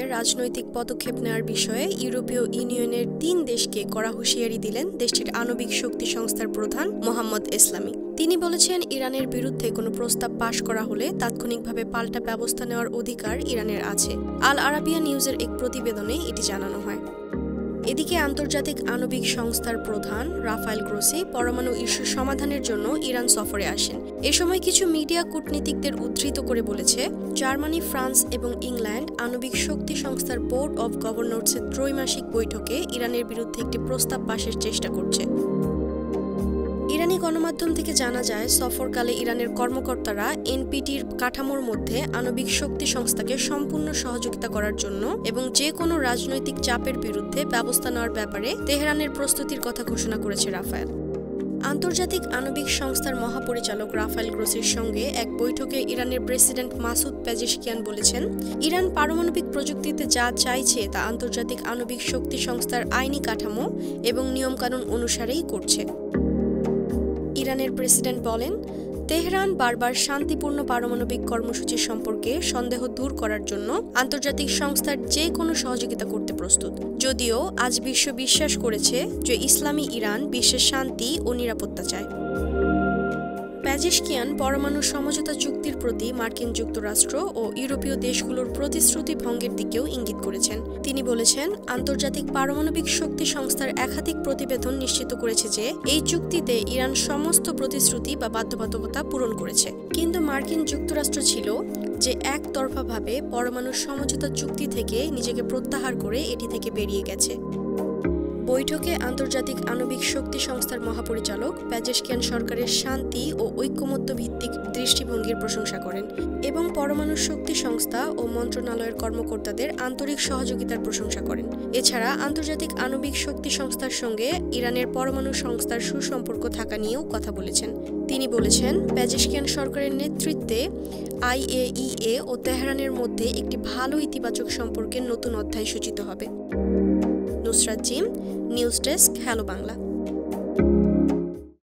রাজনৈতিক পদক্ষেপ নেওয়ার বিষয়ে ইউরোপীয় ইউনিয়নের ৩ দেশকে কড়া হুঁশিয়ারি দিলেন দেশটির আণবিক শক্তি সংস্থার প্রধান মোহাম্মদ এসলামি। তিনি বলেছেন, ইরানের বিরুদ্ধে কোনো প্রস্তাব পাশ করা হলে তাৎক্ষণিকভাবে পাল্টা ব্যবস্থা নেওয়ার অধিকার ইরানের আছে। আল আরাবিয়া নিউজের এক প্রতিবেদনে এটি জানানো হয়। এদিকে আন্তর্জাতিক আণবিক সংস্থার প্রধান রাফায়েল গ্রোসি পরমাণু ইস্যু সমাধানের জন্য ইরান সফরে আসেন। এ সময় কিছু মিডিয়া কূটনীতিকদের উদ্ধৃত করে বলেছে, জার্মানি, ফ্রান্স এবং ইংল্যান্ড আণবিক শক্তি সংস্থার বোর্ড অব গভর্নরসের ত্রৈমাসিক বৈঠকে ইরানের বিরুদ্ধে একটি প্রস্তাব পাশের চেষ্টা করছে। ইরানি গণমাধ্যম থেকে জানা যায়, সফরকালে ইরানের কর্মকর্তারা এনপিটির কাঠামোর মধ্যে আণবিক শক্তি সংস্থাকে সম্পূর্ণ সহযোগিতা করার জন্য এবং যে কোনো রাজনৈতিক চাপের বিরুদ্ধে ব্যবস্থা নেওয়ার ব্যাপারে তেহরানের প্রস্তুতির কথা ঘোষণা করেছে রাফায়েল। আন্তর্জাতিক আণবিক সংস্থার মহাপরিচালক রাফায়েল গ্রোসির সঙ্গে এক বৈঠকে ইরানের প্রেসিডেন্ট মাসুদ পেজেশকিয়ান বলেছেন, ইরান পারমাণবিক প্রযুক্তিতে যা চাইছে তা আন্তর্জাতিক আণবিক শক্তি সংস্থার আইনি কাঠামো এবং নিয়মকানুন অনুসারেই করছে। ইরানের প্রেসিডেন্ট বলেন, তেহরান বারবার শান্তিপূর্ণ পারমাণবিক কর্মসূচি সম্পর্কে সন্দেহ দূর করার জন্য আন্তর্জাতিক সংস্থার যে কোনো সহযোগিতা করতে প্রস্তুত। যদিও আজ বিশ্ব বিশ্বাস করেছে যে ইসলামী ইরান বিশ্বের শান্তি ও নিরাপত্তা চায়। পেজেশকিয়ান পরমাণু সমঝোতা চুক্তির প্রতি মার্কিন যুক্তরাষ্ট্র ও ইউরোপীয় দেশগুলোর প্রতিশ্রুতি ভঙ্গের দিকেও ইঙ্গিত করেছেন। তিনি বলেছেন, আন্তর্জাতিক পারমাণবিক শক্তি সংস্থার একাধিক প্রতিবেদন নিশ্চিত করেছে যে এই চুক্তিতে ইরান সমস্ত প্রতিশ্রুতি বা বাধ্যবাধকতা পূরণ করেছে। কিন্তু মার্কিন যুক্তরাষ্ট্র ছিল যে একতরফাভাবে পরমাণু সমঝোতা চুক্তি থেকে নিজেকে প্রত্যাহার করে এটি থেকে বেরিয়ে গেছে। বৈঠকে আন্তর্জাতিক আণবিক শক্তি সংস্থার মহাপরিচালক পেজেশকিয়ান সরকারের শান্তি ও ঐকমত্য ভিত্তিক দৃষ্টিভঙ্গির প্রশংসা করেন এবং পরমাণু শক্তি সংস্থা ও মন্ত্রণালয়ের কর্মকর্তাদের আন্তরিক সহযোগিতার প্রশংসা করেন। এছাড়া আন্তর্জাতিক আণবিক শক্তি সংস্থার সঙ্গে ইরানের পরমাণু সংস্থার সুসম্পর্ক থাকা নিয়েও কথা বলেছেন। তিনি বলেছেন, পেজেশকিয়ান সরকারের নেতৃত্বে IAEA ও তেহরানের মধ্যে একটি ভালো ইতিবাচক সম্পর্কের নতুন অধ্যায় সূচিত হবে। Nusrat gym, news desk, hello Bangla.